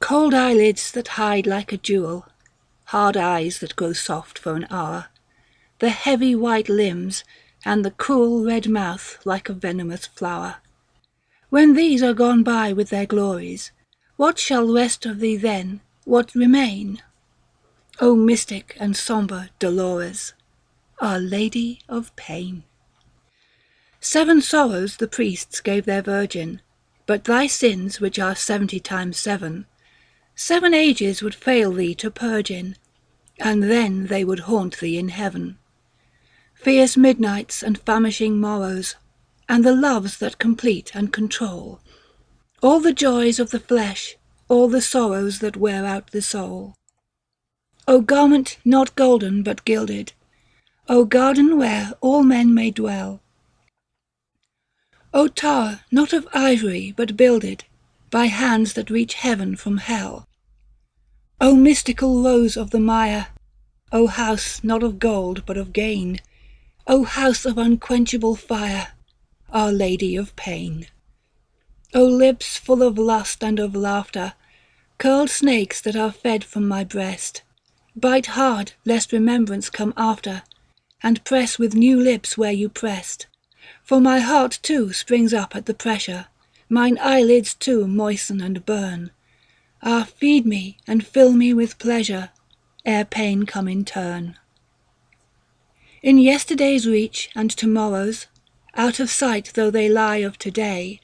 Cold eyelids that hide like a jewel, hard eyes that grow soft for an hour, the heavy white limbs, and the cruel red mouth like a venomous flower. When these are gone by with their glories, what shall rest of thee then, what remain? O mystic and sombre Dolores, Our Lady of Pain. 7 sorrows the priests gave their Virgin, but thy sins, which are 70 times 7, 7 ages would fail thee to purge in, and then they would haunt thee in heaven. Fierce midnights and famishing morrows, and the loves that complete and control, all the joys of the flesh, all the sorrows that wear out the soul. O garment not golden but gilded, O garden where all men may dwell, O tower not of ivory but builded by hands that reach heaven from hell, O mystical rose of the mire, O house not of gold but of gain, O house of unquenchable fire, Our Lady of Pain. O lips full of lust and of laughter, curled snakes that are fed from my breast, bite hard lest remembrance come after, and press with new lips where you pressed. For my heart too springs up at the pressure, mine eyelids too moisten and burn. Ah, feed me and fill me with pleasure, ere pain come in turn. In yesterday's reach and tomorrow's, out of sight though they lie of today,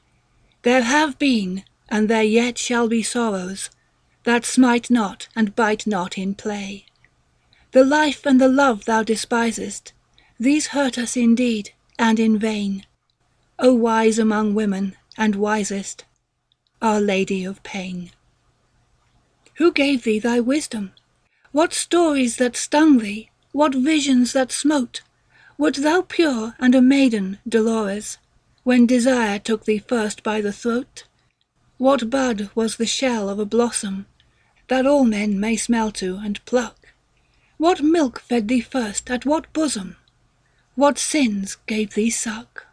there have been, and there yet shall be sorrows, that smite not and bite not in play. The life and the love thou despisest, these hurt us indeed, and in vain. O wise among women, and wisest, Our Lady of Pain. Who gave thee thy wisdom? What stories that stung thee, what visions that smote? Wert thou pure and a maiden, Dolores, when desire took thee first by the throat? What bud was the shell of a blossom, that all men may smell to and pluck? What milk fed thee first at what bosom? What sins gave thee suck?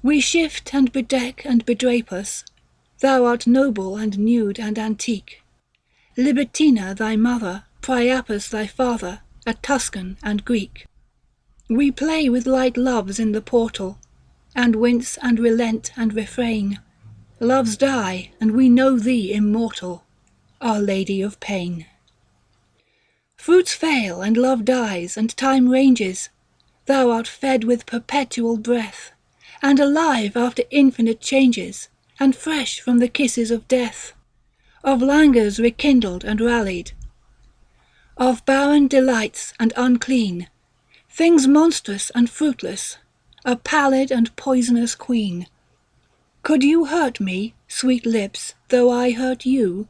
We shift and bedeck and bedrape us, thou art noble and nude and antique. Libitina thy mother, Priapus thy father, a Tuscan and Greek. We play with light loves in the portal, and wince and relent and refrain. Loves die, and we know thee immortal, Our Lady of Pain. Fruits fail and love dies and time ranges, thou art fed with perpetual breath, and alive after infinite changes, and fresh from the kisses of death, of languors rekindled and rallied, of barren delights and unclean, things monstrous and fruitless, a pallid and poisonous queen. Could you hurt me, sweet lips, though I hurt you?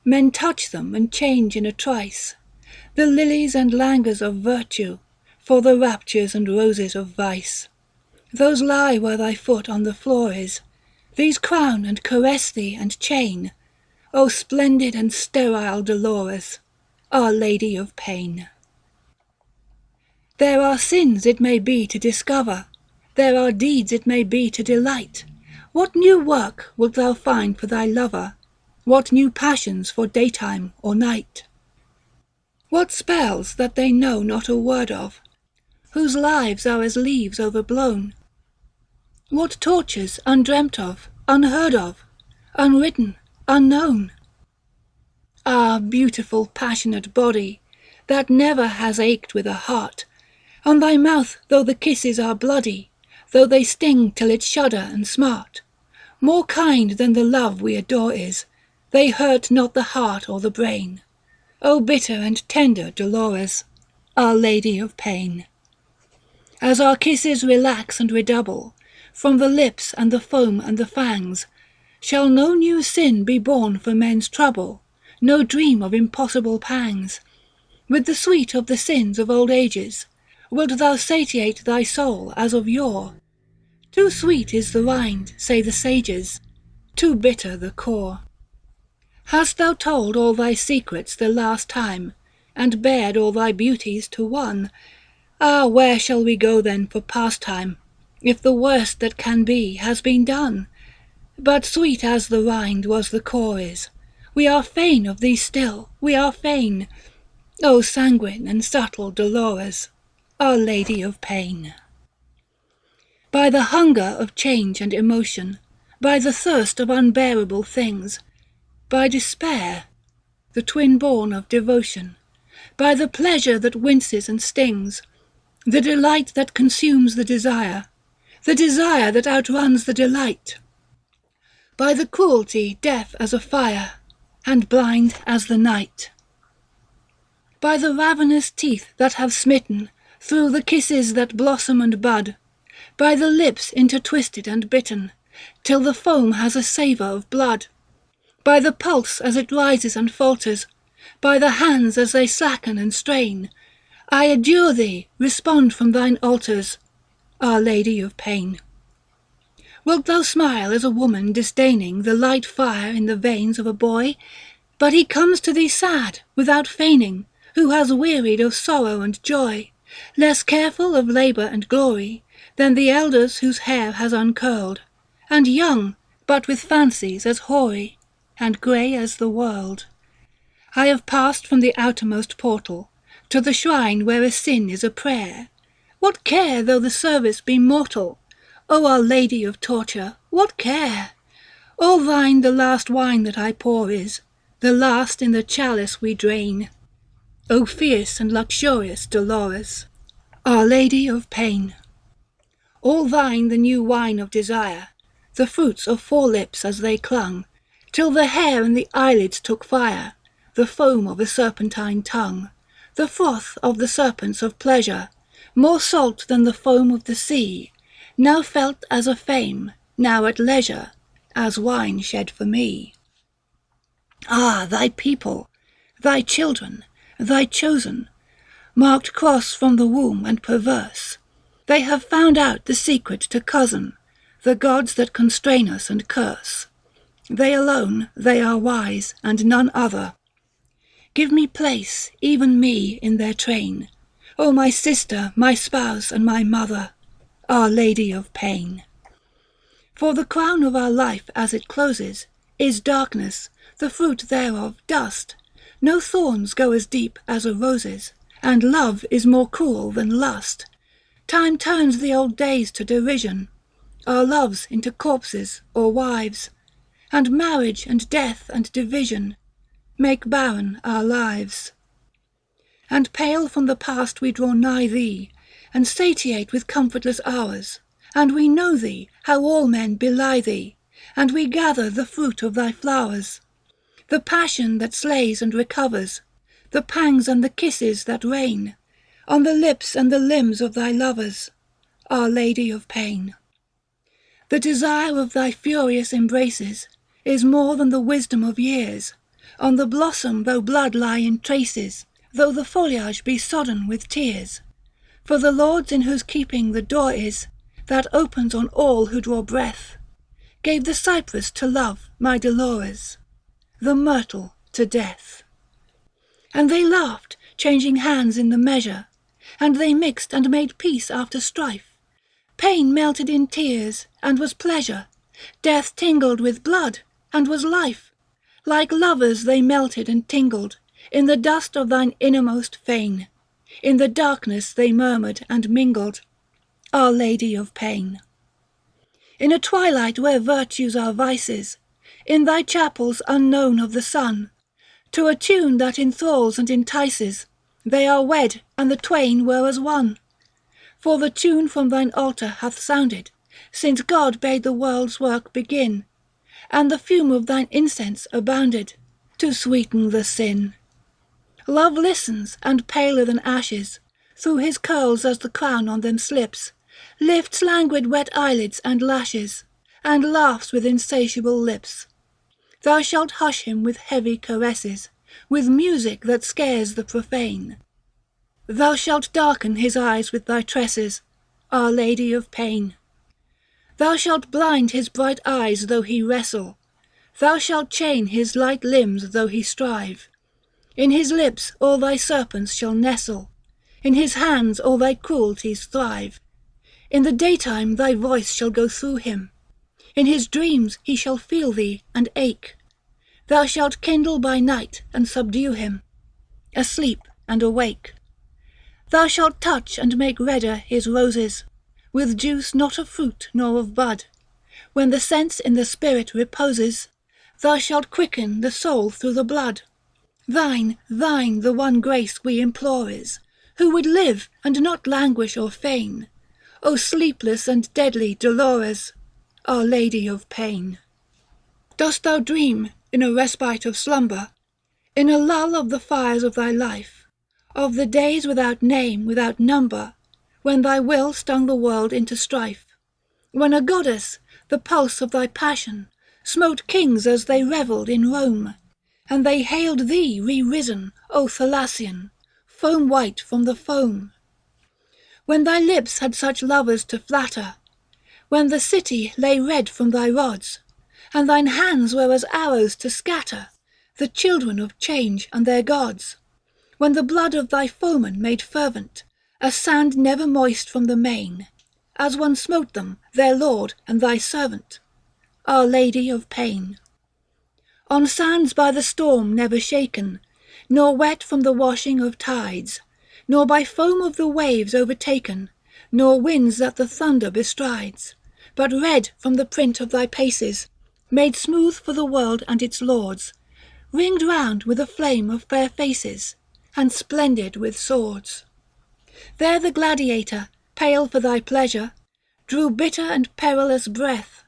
Men touch them and change in a trice, the lilies and languors of virtue, for the raptures and roses of vice. Those lie where thy foot on the floor is, these crown and caress thee and chain. O splendid and sterile Dolores, Our Lady of Pain. There are sins it may be to discover, there are deeds it may be to delight. What new work wilt thou find for thy lover? What new passions for daytime or night? What spells that they know not a word of, whose lives are as leaves overblown? What tortures undreamt of, unheard of, unwritten, unknown? Ah, beautiful passionate body, that never has ached with a heart, on thy mouth though the kisses are bloody, though they sting till it shudder and smart, more kind than the love we adore is, they hurt not the heart or the brain. O bitter and tender Dolores, Our Lady of Pain. As our kisses relax and redouble, from the lips and the foam and the fangs, shall no new sin be born for men's trouble, no dream of impossible pangs. With the sweet of the sins of old ages, wilt thou satiate thy soul as of yore? Too sweet is the rind, say the sages, too bitter the core. Hast thou told all thy secrets the last time, and bared all thy beauties to one? Ah, where shall we go then for pastime, if the worst that can be has been done? But sweet as the rind was the core is, We are fain of thee still, we are fain, O sanguine and subtle Dolores, Our Lady of Pain. By the hunger of change and emotion, by the thirst of unbearable things, by despair, the twin born of devotion, by the pleasure that winces and stings, the delight that consumes the desire that outruns the delight, by the cruelty deaf as a fire, and blind as the night, by the ravenous teeth that have smitten through the kisses that blossom and bud, by the lips intertwisted and bitten, till the foam has a savour of blood, by the pulse as it rises and falters, by the hands as they slacken and strain, I adjure thee, respond from thine altars, Our Lady of Pain. Wilt thou smile as a woman disdaining the light fire in the veins of a boy? But he comes to thee sad, without feigning, who has wearied of sorrow and joy, less careful of labour and glory than the elders whose hair has uncurled, and young, but with fancies as hoary, and grey as the world. I have passed from the outermost portal to the shrine where a sin is a prayer. What care though the service be mortal? O Our Lady of Torture, what care? All thine the last wine that I pour is, the last in the chalice we drain. O fierce and luxurious Dolores, Our Lady of Pain. All thine the new wine of desire, the fruits of forelips as they clung, till the hair and the eyelids took fire, the foam of a serpentine tongue, the froth of the serpents of pleasure, more salt than the foam of the sea, now felt as a fame, now at leisure, as wine shed for me. Ah, thy people, thy children, thy chosen, marked cross from the womb and perverse, they have found out the secret to cozen the gods that constrain us and curse. They alone, they are wise, and none other. Give me place, even me, in their train, O my sister, my spouse, and my mother, Our Lady of Pain. For the crown of our life as it closes is darkness, the fruit thereof dust. No thorns go as deep as a rose's, and love is more cruel than lust. Time turns the old days to derision, our loves into corpses or wives, and marriage and death and division make barren our lives. And pale from the past we draw nigh thee, and satiate with comfortless hours, and we know thee, how all men belie thee, and we gather the fruit of thy flowers, the passion that slays and recovers, the pangs and the kisses that rain on the lips and the limbs of thy lovers, Our Lady of Pain. The desire of thy furious embraces is more than the wisdom of years. On the blossom though blood lie in traces, though the foliage be sodden with tears. For the lords in whose keeping the door is, that opens on all who draw breath, gave the cypress to love, my Dolores, the myrtle to death. And they laughed, changing hands in the measure, and they mixed and made peace after strife. Pain melted in tears, and was pleasure. Death tingled with blood, and was life. Like lovers they melted and tingled, in the dust of thine innermost fane. In the darkness they murmured and mingled, Our Lady of Pain. In a twilight where virtues are vices, in thy chapels unknown of the sun, to a tune that enthralls and entices, they are wed and the twain were as one. For the tune from thine altar hath sounded, since God bade the world's work begin, and the fume of thine incense abounded, to sweeten the sin. Love listens, and paler than ashes, through his curls as the crown on them slips, lifts languid wet eyelids and lashes, and laughs with insatiable lips. Thou shalt hush him with heavy caresses, with music that scares the profane. Thou shalt darken his eyes with thy tresses, Our Lady of Pain. Thou shalt blind his bright eyes though he wrestle, thou shalt chain his light limbs though he strive. In his lips all thy serpents shall nestle, in his hands all thy cruelties thrive. In the daytime thy voice shall go through him, in his dreams he shall feel thee and ache. Thou shalt kindle by night and subdue him, asleep and awake. Thou shalt touch and make redder his roses, with juice not of fruit nor of bud. When the sense in the spirit reposes, thou shalt quicken the soul through the blood. Thine the one grace we implore is, who would live and not languish or feign. O sleepless and deadly Dolores, Our Lady of Pain. Dost thou dream in a respite of slumber, in a lull of the fires of thy life, of the days without name, without number, when thy will stung the world into strife, when a goddess, the pulse of thy passion, smote kings as they revelled in Rome, and they hailed thee re-risen, O Thalassian, foam white from the foam? When thy lips had such lovers to flatter, when the city lay red from thy rods, and thine hands were as arrows to scatter the children of change and their gods, when the blood of thy foemen made fervent a sand never moist from the main, as one smote them, their lord and thy servant, Our Lady of Pain. On sands by the storm never shaken, nor wet from the washing of tides, nor by foam of the waves overtaken, nor winds that the thunder bestrides, but red from the print of thy paces, made smooth for the world and its lords, ringed round with a flame of fair faces, and splendid with swords. There the gladiator, pale for thy pleasure, drew bitter and perilous breath,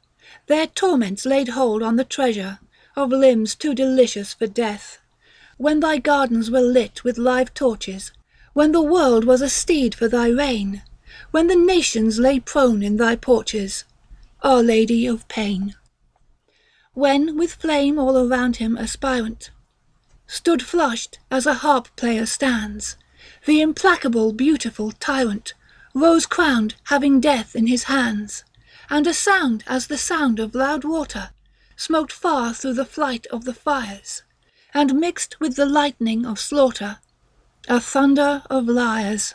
their torments laid hold on the treasure of limbs too delicious for death. When thy gardens were lit with live torches, when the world was a steed for thy reign, when the nations lay prone in thy porches, Our Lady of Pain. When with flame all around him aspirant, stood flushed as a harp player stands, the implacable beautiful tyrant, rose crowned having death in his hands, and a sound as the sound of loud water smote far through the flight of the fires, and mixed with the lightning of slaughter, a thunder of lyres.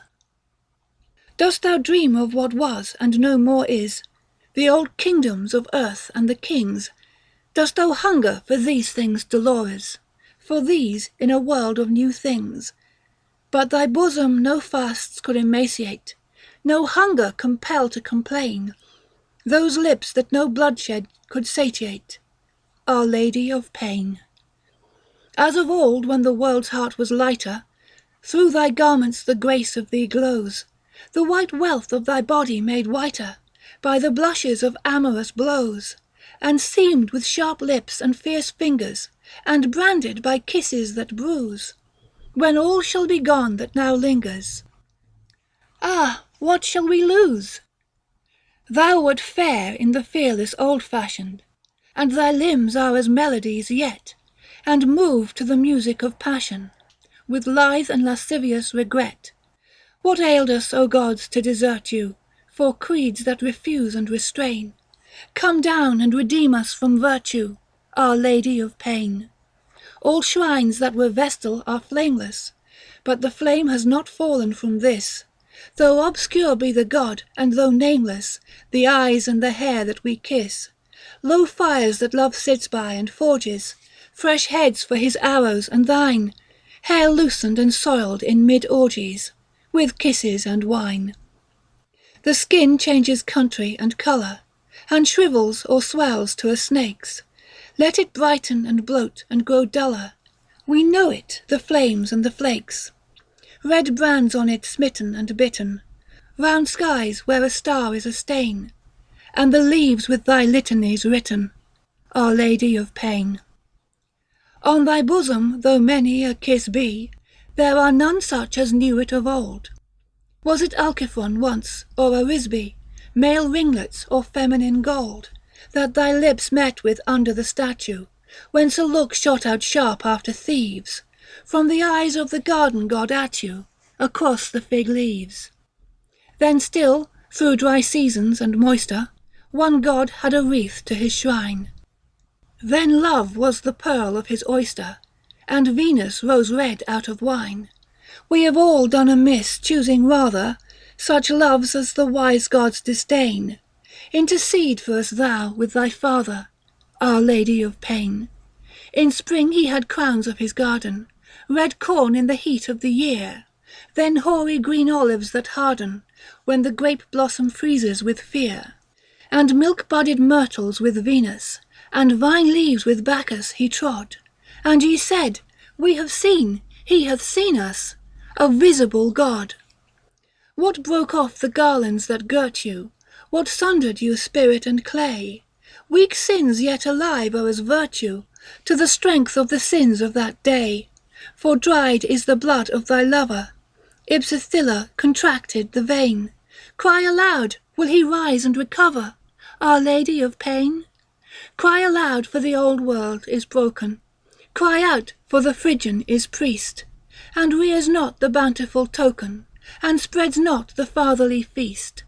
Dost thou dream of what was and no more is, the old kingdoms of earth and the kings? Dost thou hunger for these things, Dolores, for these in a world of new things? But thy bosom no fasts could emaciate, no hunger compel to complain, those lips that no bloodshed could satiate, Our Lady of Pain. As of old when the world's heart was lighter, through thy garments the grace of thee glows, the white wealth of thy body made whiter by the blushes of amorous blows, and seamed with sharp lips and fierce fingers, and branded by kisses that bruise, when all shall be gone that now lingers. Ah, what shall we lose? Thou wert fair in the fearless old-fashioned, and thy limbs are as melodies yet, and move to the music of passion, with lithe and lascivious regret. What ailed us, O gods, to desert you, for creeds that refuse and restrain? Come down and redeem us from virtue, Our Lady of Pain. All shrines that were vestal are flameless, but the flame has not fallen from this, though obscure be the god and though nameless the eyes and the hair that we kiss. Low fires that love sits by and forges, fresh heads for his arrows and thine, hair loosened and soiled in mid-orgies, with kisses and wine. The skin changes country and colour, and shrivels or swells to a snake's. Let it brighten and bloat and grow duller, we know it, the flames and the flakes. Red brands on it smitten and bitten, round skies where a star is a stain, and the leaves with thy litanies written, Our Lady of Pain. On thy bosom though many a kiss be, there are none such as knew it of old. Was it Alciphron once, or Arisbe, male ringlets or feminine gold, that thy lips met with under the statue, whence a look shot out sharp after thieves, from the eyes of the garden god at you, across the fig leaves? Then still, through dry seasons and moister, one god had a wreath to his shrine. Then love was the pearl of his oyster, and Venus rose red out of wine. We have all done amiss, choosing rather such loves as the wise gods disdain. Intercede for us thou with thy Father, Our Lady of Pain. In spring he had crowns of his garden, red corn in the heat of the year, then hoary green olives that harden, when the grape blossom freezes with fear, and milk-budded myrtles with Venus, and vine leaves with Bacchus he trod. And ye said, we have seen, he hath seen us, a visible God. What broke off the garlands that girt you? What sundered you spirit and clay? Weak sins yet alive are as virtue, to the strength of the sins of that day. For dried is the blood of thy lover, Ipsithilla contracted the vein. Cry aloud, will he rise and recover, Our Lady of Pain? Cry aloud, for the old world is broken. Cry out, for the Phrygian is priest, and rears not the bountiful token, and spreads not the fatherly feast.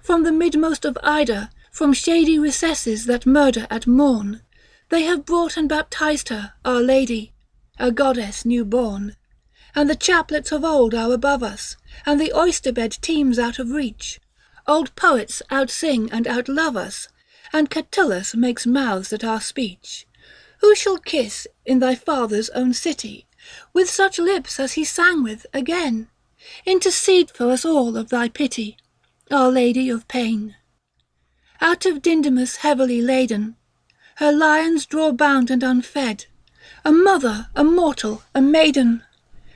From the midmost of Ida, from shady recesses that murder at morn, they have brought and baptized her, Our Lady, a goddess new born. And the chaplets of old are above us, and the oyster bed teems out of reach. Old poets outsing and outlove us, and Catullus makes mouths at our speech. Who shall kiss in thy father's own city, with such lips as he sang with again? Intercede for us all of thy pity, Our Lady of Pain. Out of Dindymus heavily laden, her lions draw bound and unfed, a mother, a mortal, a maiden,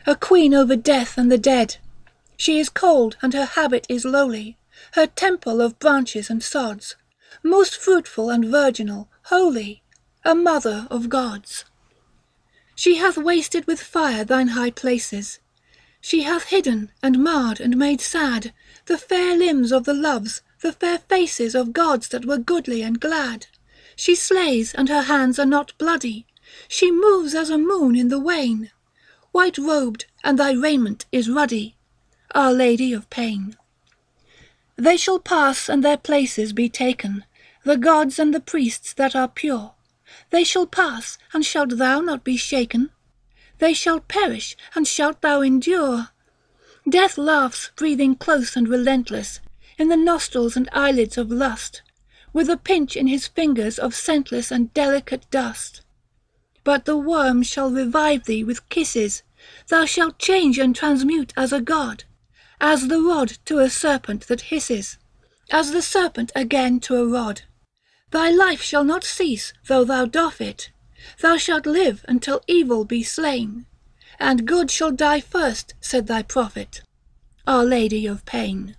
a queen over death and the dead. She is cold and her habit is lowly, her temple of branches and sods, most fruitful and virginal, holy, a mother of gods. She hath wasted with fire thine high places, she hath hidden and marred and made sad the fair limbs of the loves, the fair faces of gods that were goodly and glad. She slays and her hands are not bloody, she moves as a moon in the wane, white-robed and thy raiment is ruddy, Our Lady of Pain. They shall pass and their places be taken, the gods and the priests that are pure. They shall pass, and shalt thou not be shaken? They shall perish, and shalt thou endure? Death laughs, breathing close and relentless, in the nostrils and eyelids of lust, with a pinch in his fingers of scentless and delicate dust. But the worm shall revive thee with kisses, thou shalt change and transmute as a god, as the rod to a serpent that hisses, as the serpent again to a rod. Thy life shall not cease though thou doff it, thou shalt live until evil be slain, and good shall die first, said thy prophet, Our Lady of Pain.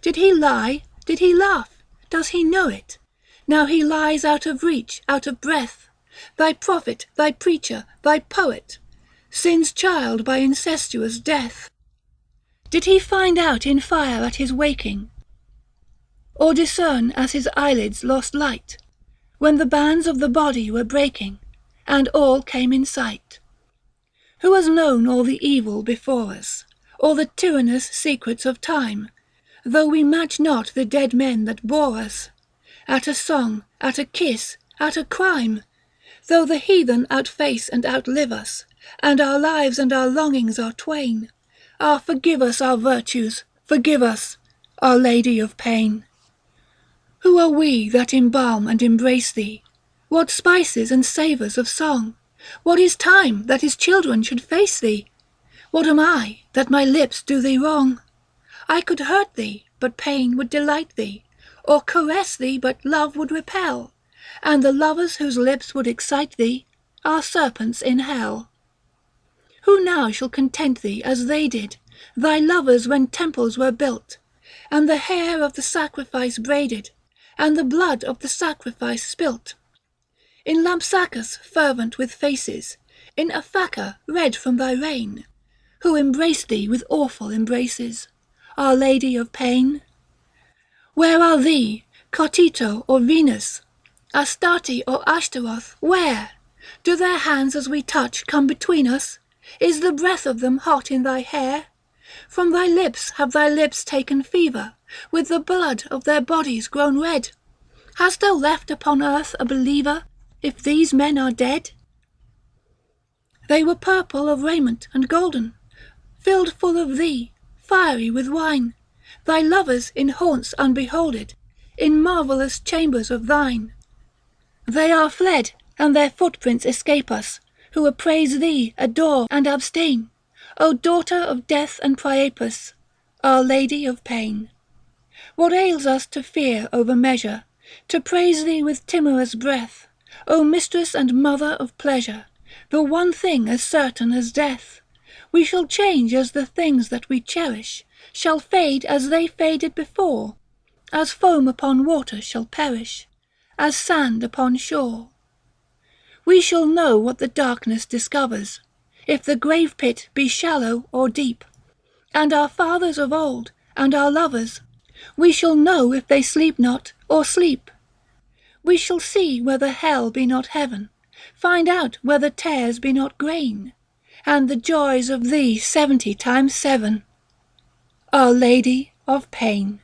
Did he lie? Did he laugh? Does he know it? Now he lies out of reach, out of breath, thy prophet, thy preacher, thy poet, sin's child by incestuous death. Did he find out in fire at his waking, or discern as his eyelids lost light, when the bands of the body were breaking, and all came in sight? Who has known all the evil before us, all the tyrannous secrets of time, though we match not the dead men that bore us, at a song, at a kiss, at a crime, though the heathen outface and outlive us, and our lives and our longings are twain? Ah, forgive us our virtues, forgive us, Our Lady of Pain. Who are we that embalm and embrace thee? What spices and savours of song? What is time that his children should face thee? What am I that my lips do thee wrong? I could hurt thee, but pain would delight thee, or caress thee, but love would repel, and the lovers whose lips would excite thee are serpents in hell. Who now shall content thee as they did, thy lovers when temples were built, and the hair of the sacrifice braided, and the blood of the sacrifice spilt? In Lampsacus fervent with faces, in Aphaca red from thy reign, who embraced thee with awful embraces, Our Lady of Pain? Where are thee, Cotito or Venus, Astarte or Ashtaroth, where? Do their hands as we touch come between us? Is the breath of them hot in thy hair? From thy lips have thy lips taken fever, with the blood of their bodies grown red? Hast thou left upon earth a believer, if these men are dead? They were purple of raiment and golden, filled full of thee, fiery with wine, thy lovers in haunts unbeholded, in marvellous chambers of thine. They are fled, and their footprints escape us, who appraise thee, adore, and abstain, O daughter of Death and Priapus, Our Lady of Pain. What ails us to fear over measure, to praise thee with timorous breath, O mistress and mother of pleasure, the one thing as certain as death? We shall change as the things that we cherish, shall fade as they faded before, as foam upon water shall perish, as sand upon shore. We shall know what the darkness discovers, if the grave pit be shallow or deep, and our fathers of old, and our lovers, we shall know if they sleep not or sleep. We shall see whether hell be not heaven, find out whether tares be not grain, and the joys of thee 70 times 7. Our Lady of Pain.